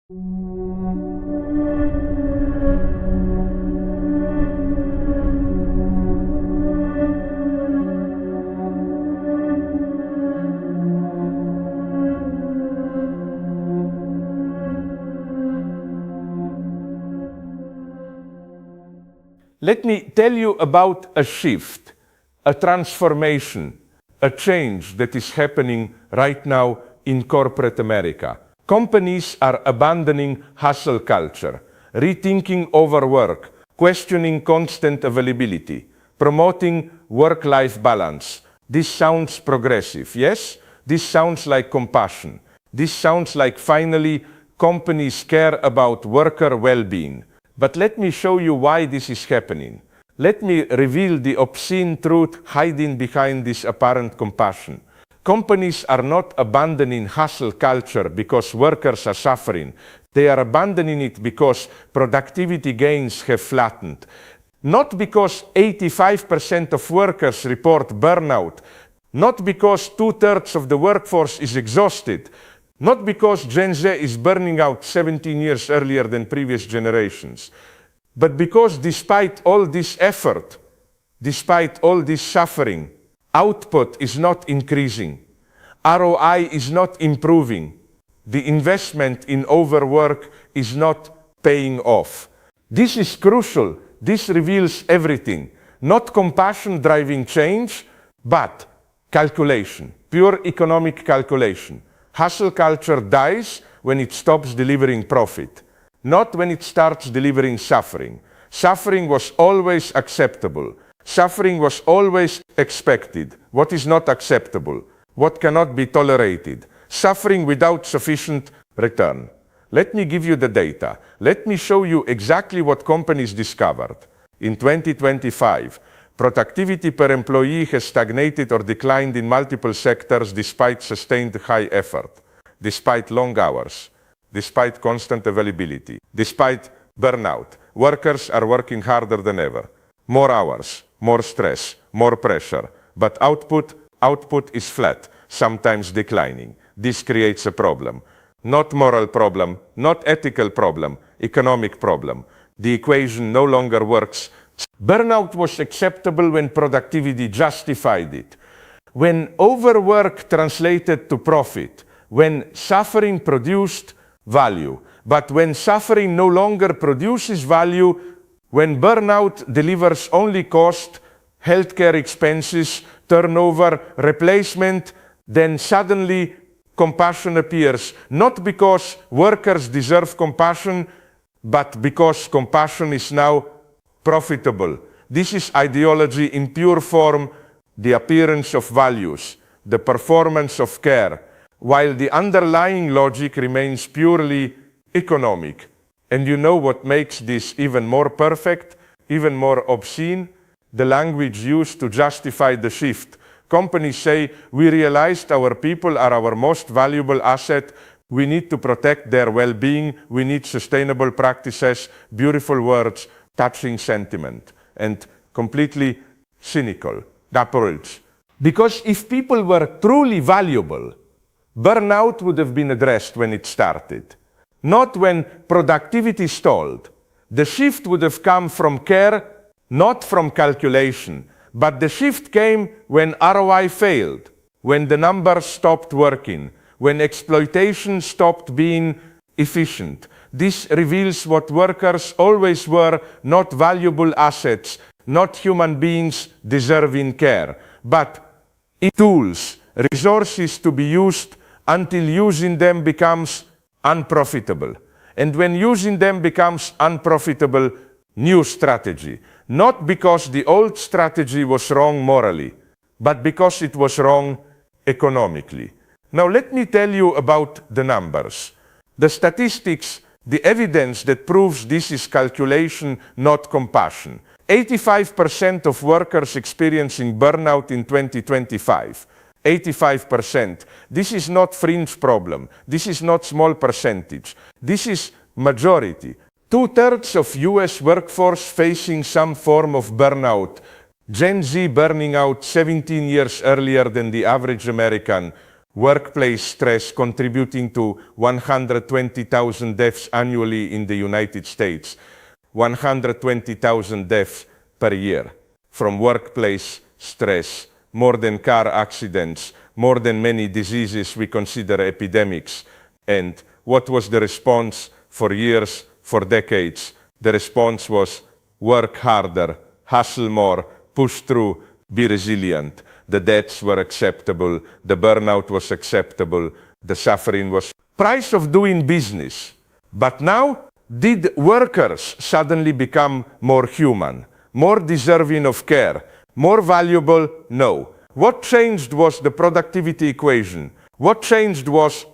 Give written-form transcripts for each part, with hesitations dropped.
Let me tell you about a shift, a transformation, a change that is happening right now in corporate America. Companies are abandoning hustle culture, rethinking overwork, questioning constant availability, promoting work-life balance. This sounds progressive, yes? This sounds like compassion. This sounds like finally companies care about worker well-being. But let me show you why this is happening. Let me reveal the obscene truth hiding behind this apparent compassion. Companies are not abandoning hustle culture because workers are suffering. They are abandoning it because productivity gains have flattened. Not because 85% of workers report burnout. Not because 2/3 of the workforce is exhausted. Not because Gen Z is burning out 17 years earlier than previous generations, but because despite all this effort, despite all this suffering, output is not increasing. ROI is not improving. The investment in overwork is not paying off. This is crucial. This reveals everything. Not compassion driving change, but calculation, pure economic calculation. Hustle culture dies when it stops delivering profit, not when it starts delivering suffering. Suffering was always acceptable. Suffering was always expected. What is not acceptable? What cannot be tolerated? Suffering without sufficient return. Let me give you the data. Let me show you exactly what companies discovered. In 2025, productivity per employee has stagnated or declined in multiple sectors despite sustained high effort, despite long hours, despite constant availability, despite burnout. Workers are working harder than ever. More hours, more stress, more pressure. But output is flat, sometimes declining. This creates a problem. Not moral problem, not ethical problem, economic problem. The equation no longer works. Burnout was acceptable when productivity justified it, when overwork translated to profit, when suffering produced value. But when suffering no longer produces value, when burnout delivers only cost, healthcare expenses, turnover, replacement, then suddenly compassion appears, not because workers deserve compassion, but because compassion is now profitable. This is ideology in pure form, the appearance of values, the performance of care, while the underlying logic remains purely economic. And you know what makes this even more perfect, even more obscene? The language used to justify the shift. Companies say, we realized our people are our most valuable asset. We need to protect their well-being. We need sustainable practices, beautiful words, touching sentiment, and completely cynical approach. Because if people were truly valuable, burnout would have been addressed when it started, not when productivity stalled. The shift would have come from care, not from calculation. But the shift came when ROI failed, when the numbers stopped working, when exploitation stopped being efficient. This reveals what workers always were, not valuable assets, not human beings deserving care, but tools, resources to be used until using them becomes unprofitable. And when using them becomes unprofitable, new strategy. Not because the old strategy was wrong morally, but because it was wrong economically. Now let me tell you about the numbers. The statistics, the evidence that proves this is calculation, not compassion. 85% of workers experiencing burnout in 2025. 85%. This is not fringe problem. This is not small percentage. This is majority. 2/3 of US workforce facing some form of burnout. Gen Z burning out 17 years earlier than the average American. Workplace stress contributing to 120,000 deaths annually in the United States. 120,000 deaths per year from workplace stress, more than car accidents, more than many diseases we consider epidemics. And what was the response for years, for decades? The response was work harder, hustle more, push through, be resilient. The deaths were acceptable, the burnout was acceptable, the suffering was price of doing business. But now, did workers suddenly become more human, more deserving of care, more valuable? No. What changed was the productivity equation. What changed was,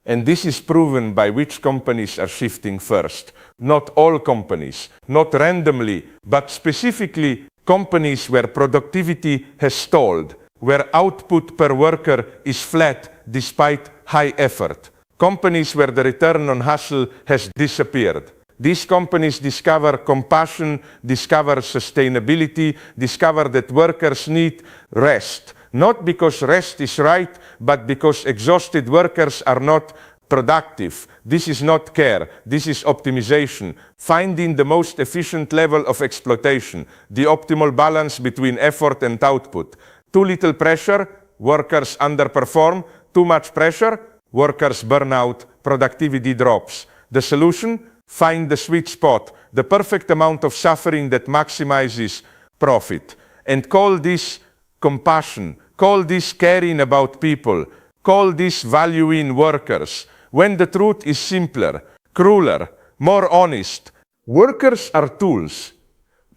and this is proven by which companies are shifting first. Not all companies, not randomly, but specifically companies where productivity has stalled, where output per worker is flat despite high effort. Companies where the return on hustle has disappeared. These companies discover compassion, discover sustainability, discover that workers need rest. Not because rest is right, but because exhausted workers are not productive. This is not care, this is optimization. Finding the most efficient level of exploitation, the optimal balance between effort and output. Too little pressure, workers underperform. Too much pressure, workers burn out, productivity drops. The solution? Find the sweet spot, the perfect amount of suffering that maximizes profit. And call this compassion, call this caring about people, call this valuing workers. When the truth is simpler, crueler, more honest. Workers are tools.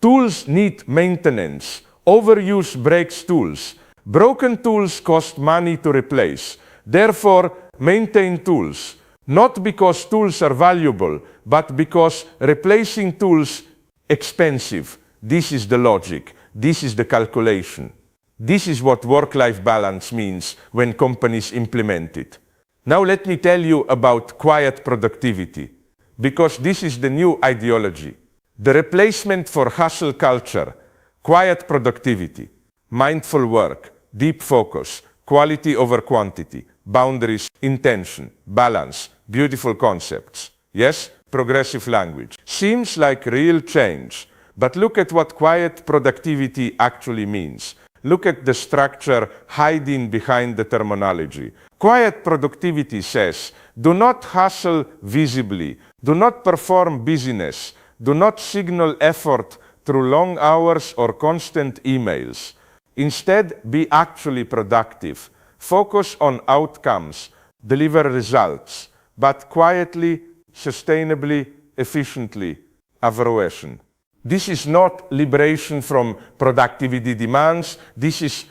Tools need maintenance. Overuse breaks tools. Broken tools cost money to replace. Therefore, maintain tools. Not because tools are valuable, but because replacing tools expensive. This is the logic. This is the calculation. This is what work-life balance means when companies implement it. Now let me tell you about quiet productivity, because this is the new ideology. The replacement for hustle culture, quiet productivity, mindful work, deep focus, quality over quantity, boundaries, intention, balance, beautiful concepts. Yes, progressive language. Seems like real change, but look at what quiet productivity actually means. Look at the structure hiding behind the terminology. Quiet productivity says, do not hustle visibly, do not perform busyness, do not signal effort through long hours or constant emails. Instead, be actually productive. Focus on outcomes, deliver results, but quietly, sustainably, efficiently, evaluation. This is not liberation from productivity demands. This is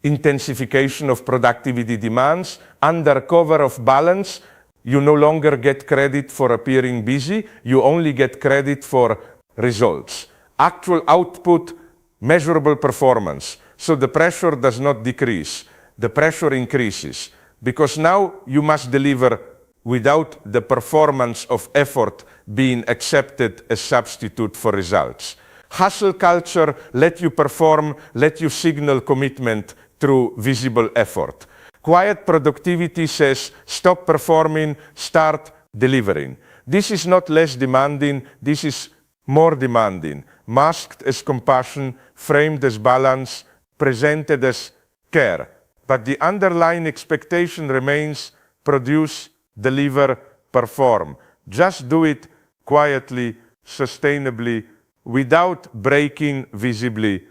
intensification of productivity demands. Under cover of balance, you no longer get credit for appearing busy. You only get credit for results. Actual output, measurable performance. So the pressure does not decrease. The pressure increases. Because now you must deliver without the performance of effort being accepted as substitute for results. Hustle culture let you perform, let you signal commitment through visible effort. Quiet productivity says stop performing, start delivering. This is not less demanding, this is more demanding. Masked as compassion, framed as balance, presented as care. But the underlying expectation remains produce, deliver, perform. Just do it quietly, sustainably, without breaking visibly.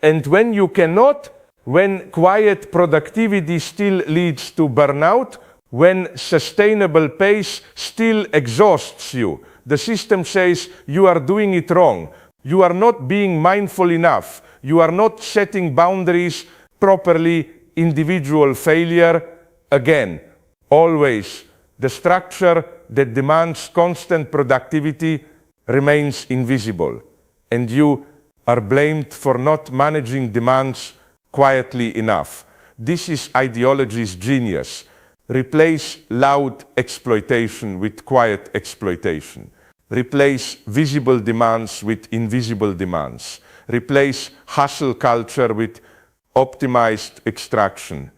And when you cannot, when quiet productivity still leads to burnout, when sustainable pace still exhausts you, the system says you are doing it wrong. You are not being mindful enough. You are not setting boundaries properly. Individual failure, again, always. The structure that demands constant productivity remains invisible, and you are blamed for not managing demands quietly enough. This is ideology's genius. Replace loud exploitation with quiet exploitation. Replace visible demands with invisible demands. Replace hustle culture with optimized extraction.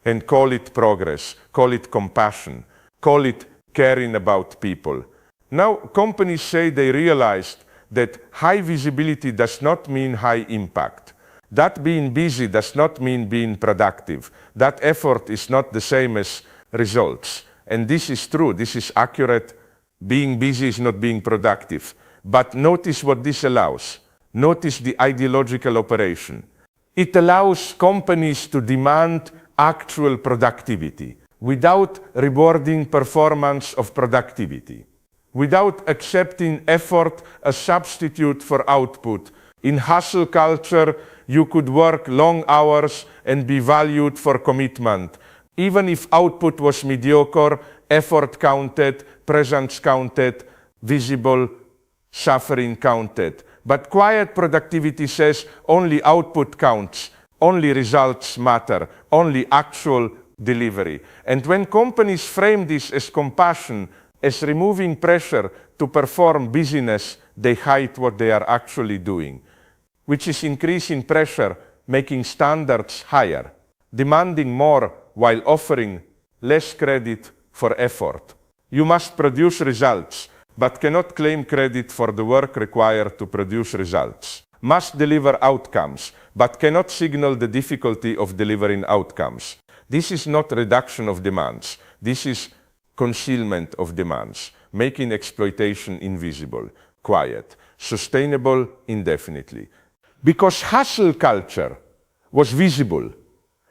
and call it progress, call it compassion, call it caring about people. Now, companies say they realized that high visibility does not mean high impact. That being busy does not mean being productive. That effort is not the same as results. And this is true, this is accurate. Being busy is not being productive. But notice what this allows. Notice the ideological operation. It allows companies to demand actual productivity without rewarding performance of productivity, without accepting effort as substitute for output. In hustle culture, you could work long hours and be valued for commitment. Even if output was mediocre, effort counted, presence counted, visible suffering counted. But quiet productivity says only output counts, only results matter, only actual delivery. And when companies frame this as compassion, as removing pressure to perform busyness, they hide what they are actually doing, which is increasing pressure, making standards higher, demanding more while offering less credit for effort. You must produce results, but cannot claim credit for the work required to produce results. Must deliver outcomes, but cannot signal the difficulty of delivering outcomes. This is not reduction of demands. This is concealment of demands, making exploitation invisible, quiet, sustainable indefinitely. Because hustle culture was visible,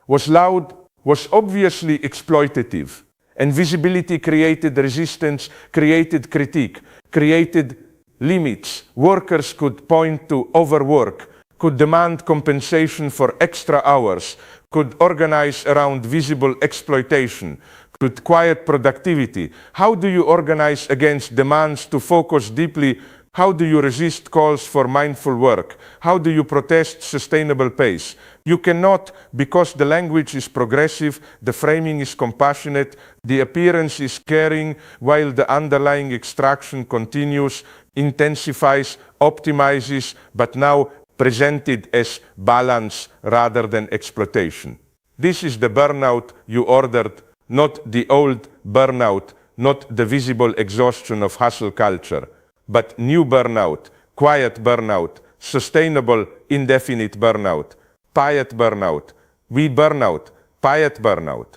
was loud, was obviously exploitative, and visibility created resistance, created critique, created limits. Workers could point to overwork, could demand compensation for extra hours, could organize around visible exploitation, could quiet productivity. How do you organize against demands to focus deeply? How do you resist calls for mindful work? How do you protest sustainable pace? You cannot, because the language is progressive, the framing is compassionate, the appearance is caring, while the underlying extraction continues, intensifies, optimizes, but now presented as balance rather than exploitation. This is the burnout you ordered, not the old burnout, not the visible exhaustion of hustle culture, but new burnout, quiet burnout, sustainable, indefinite burnout, quiet burnout, we burnout, quiet burnout.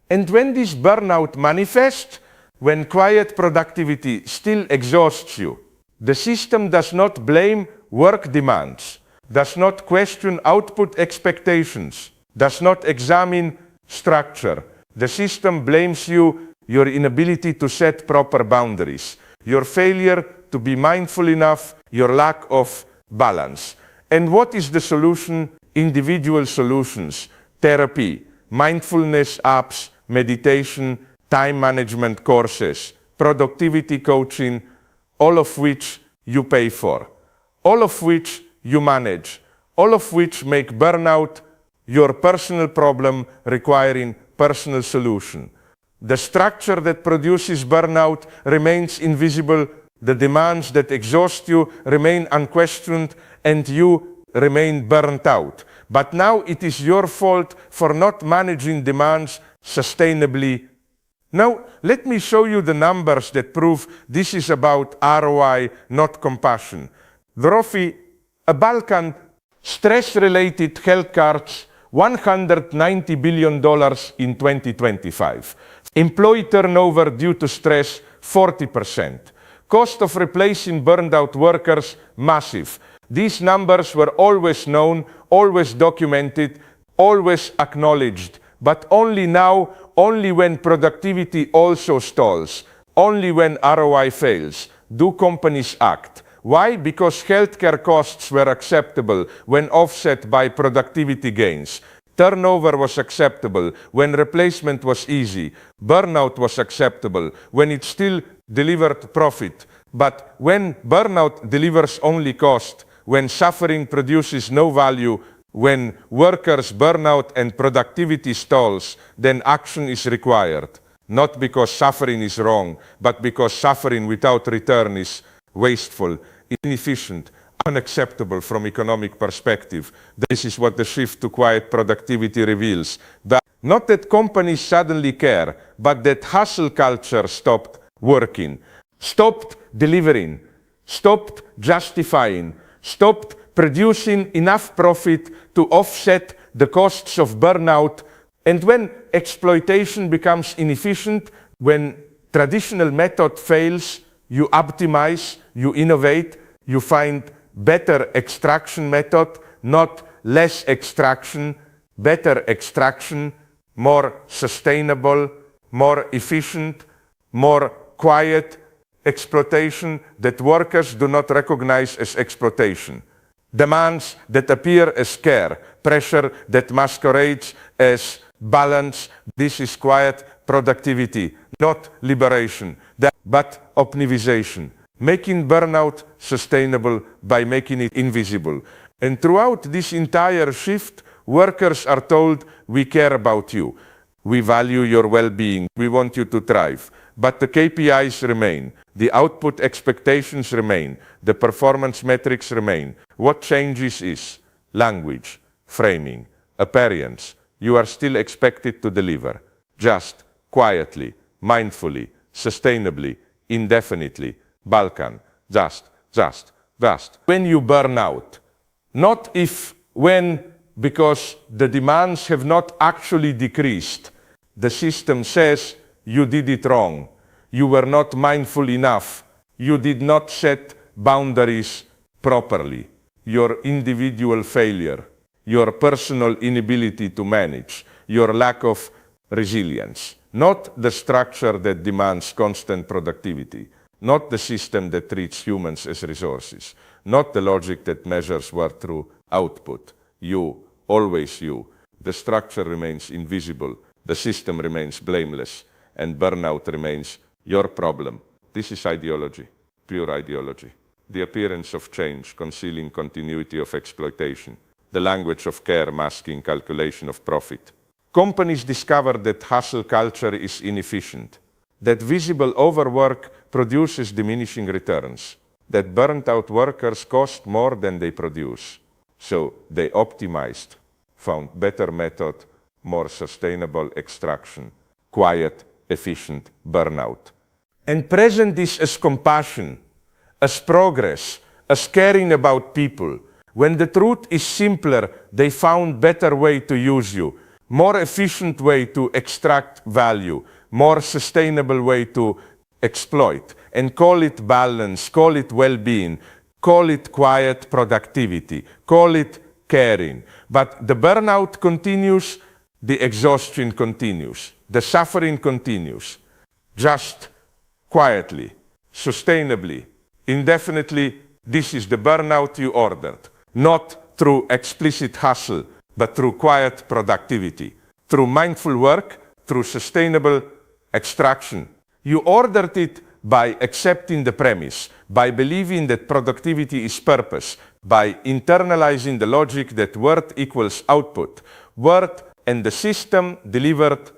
And when this burnout manifests, when quiet productivity still exhausts you, the system does not blame work demands, does not question output expectations, does not examine structure. The system blames you, your inability to set proper boundaries, your failure to be mindful enough, your lack of balance. And what is the solution? Individual solutions, therapy, mindfulness apps, meditation, time management courses, productivity coaching, all of which you pay for, all of which you manage, all of which make burnout your personal problem requiring personal solution. The structure that produces burnout remains invisible. The demands that exhaust you remain unquestioned, and you remain burnt out. But now it is your fault for not managing demands sustainably. Now, let me show you the numbers that prove this is about ROI, not compassion. Dorofi, a Balkan stress-related health cards, $190 billion in 2025. Employee turnover due to stress, 40%. Cost of replacing burned out workers, massive. These numbers were always known, always documented, always acknowledged, but only now, only when productivity also stalls, only when ROI fails, do companies act. Why? Because healthcare costs were acceptable when offset by productivity gains. Turnover was acceptable when replacement was easy. Burnout was acceptable when it still delivered profit. But when burnout delivers only cost, when suffering produces no value, when workers burn out and productivity stalls, then action is required. Not because suffering is wrong, but because suffering without return is wasteful, inefficient, unacceptable from economic perspective. This is what the shift to quiet productivity reveals. That Not that companies suddenly care, but that hustle culture stopped working, stopped delivering, stopped justifying, stopped producing enough profit to offset the costs of burnout. And when exploitation becomes inefficient, when traditional method fails, you optimize, you innovate, you find better extraction method, not less extraction, better extraction, more sustainable, more efficient, more quiet exploitation that workers do not recognize as exploitation. Demands that appear as care, pressure that masquerades as balance. This is quiet productivity, not liberation, but optimization, making burnout sustainable by making it invisible. And throughout this entire shift, workers are told, we care about you. We value your well-being. We want you to thrive. But the KPIs remain. The output expectations remain. The performance metrics remain. What changes is language, framing, appearance. You are still expected to deliver. Just, quietly, mindfully, sustainably, indefinitely. Balkan. Just. When you burn out. Not if, when, because the demands have not actually decreased. The system says you did it wrong. You were not mindful enough. You did not set boundaries properly. Your individual failure, your personal inability to manage, your lack of resilience. Not the structure that demands constant productivity. Not the system that treats humans as resources. Not the logic that measures worth through output. You, always you. The structure remains invisible. The system remains blameless. And burnout remains your problem. This is ideology, pure ideology. The appearance of change, concealing continuity of exploitation. The language of care masking calculation of profit. Companies discover that hustle culture is inefficient. That visible overwork produces diminishing returns. That burnt out workers cost more than they produce. So they optimized, found better method, more sustainable extraction, quiet, efficient burnout. And present this as compassion, as progress, as caring about people. When the truth is simpler, they found better way to use you, more efficient way to extract value, more sustainable way to exploit, and call it balance, call it well-being, call it quiet productivity, call it caring. But the burnout continues, the exhaustion continues, the suffering continues. Just quietly, sustainably, indefinitely, this is the burnout you ordered. Not through explicit hustle, but through quiet productivity, through mindful work, through sustainable extraction. You ordered it by accepting the premise, by believing that productivity is purpose, by internalizing the logic that worth equals output. Worth and the system delivered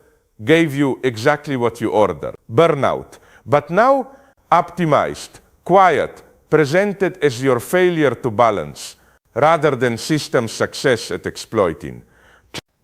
gave you exactly what you ordered. Burnout. But now optimized, quiet, presented as your failure to balance, rather than system success at exploiting.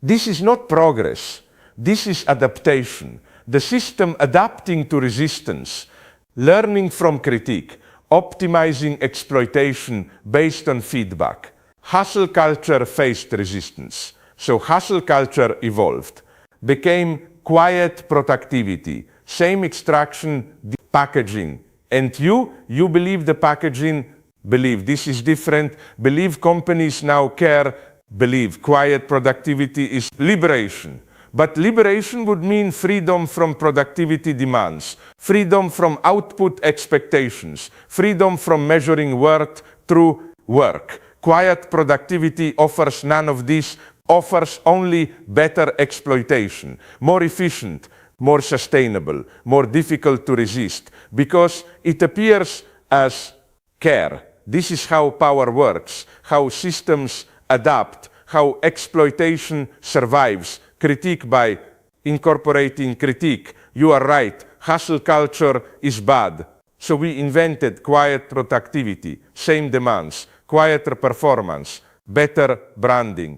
This is not progress. This is adaptation. The system adapting to resistance, learning from critique, optimizing exploitation based on feedback. Hustle culture faced resistance. So hustle culture evolved, became quiet productivity, same extraction, packaging. And you believe the packaging, believe this is different, believe companies now care, believe quiet productivity is liberation. But liberation would mean freedom from productivity demands, freedom from output expectations, freedom from measuring worth through work. Quiet productivity offers none of this, offers only better exploitation, more efficient, more sustainable, more difficult to resist, because it appears as care. This is how power works, how systems adapt, how exploitation survives. Critique by incorporating critique. You are right, hustle culture is bad. So we invented quiet productivity, same demands, quieter performance, better branding.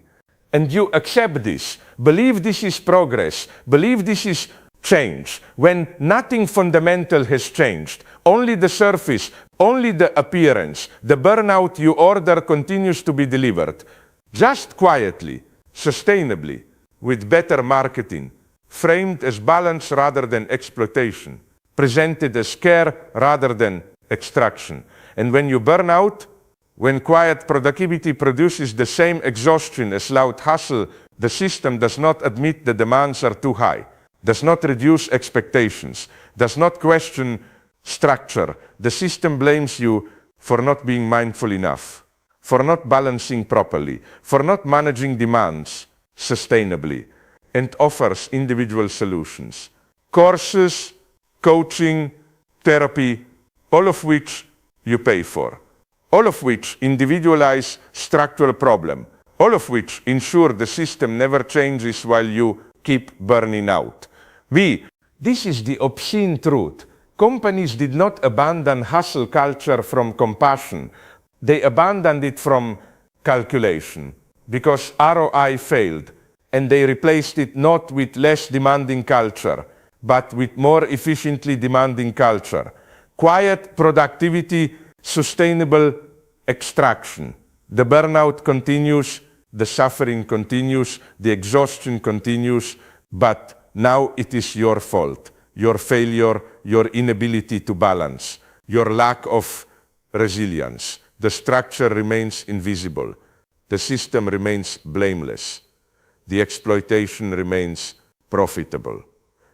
and you accept this, believe this is progress, believe this is change, when nothing fundamental has changed, only the surface, only the appearance, the burnout you order continues to be delivered, just quietly, sustainably, with better marketing, framed as balance rather than exploitation, presented as care rather than extraction. And when you burn out, when quiet productivity produces the same exhaustion as loud hustle, the system does not admit the demands are too high, does not reduce expectations, does not question structure. The system blames you for not being mindful enough, for not balancing properly, for not managing demands sustainably, and offers individual solutions. Courses, coaching, therapy, all of which you pay for. All of which individualize structural problem, all of which ensure the system never changes while you keep burning out. This is the obscene truth. Companies did not abandon hustle culture from compassion. They abandoned it from calculation because ROI failed, and they replaced it not with less demanding culture, but with more efficiently demanding culture. Quiet productivity, sustainable extraction. The burnout continues, the suffering continues, the exhaustion continues, but now it is your fault, your failure, your inability to balance, your lack of resilience. The structure remains invisible. The system remains blameless. The exploitation remains profitable.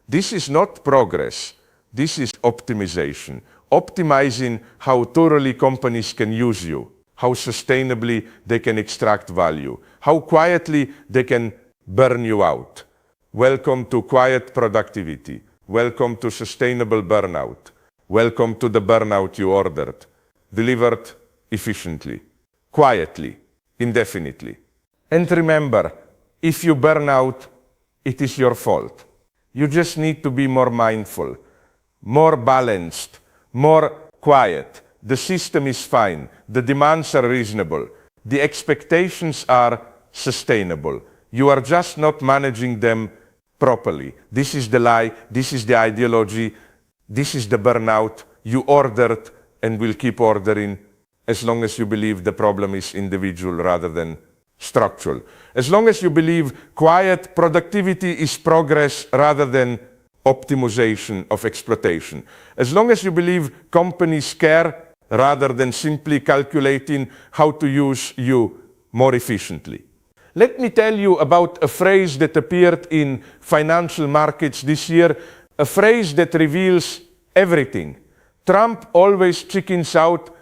This is not progress. This is optimization. Optimizing how thoroughly companies can use you, how sustainably they can extract value, how quietly they can burn you out. Welcome to quiet productivity. Welcome to sustainable burnout. Welcome to the burnout you ordered, delivered efficiently, quietly, indefinitely. And remember, if you burn out, it is your fault. You just need to be more mindful, more balanced, more quiet. The system is fine. The demands are reasonable. The expectations are sustainable. You are just not managing them properly. This is the lie. This is the ideology. This is the burnout. You ordered and will keep ordering as long as you believe the problem is individual rather than structural. As long as you believe quiet productivity is progress rather than optimization of exploitation. As long as you believe companies care rather than simply calculating how to use you more efficiently. Let me tell you about a phrase that appeared in financial markets this year, a phrase that reveals everything. Trump always chickens out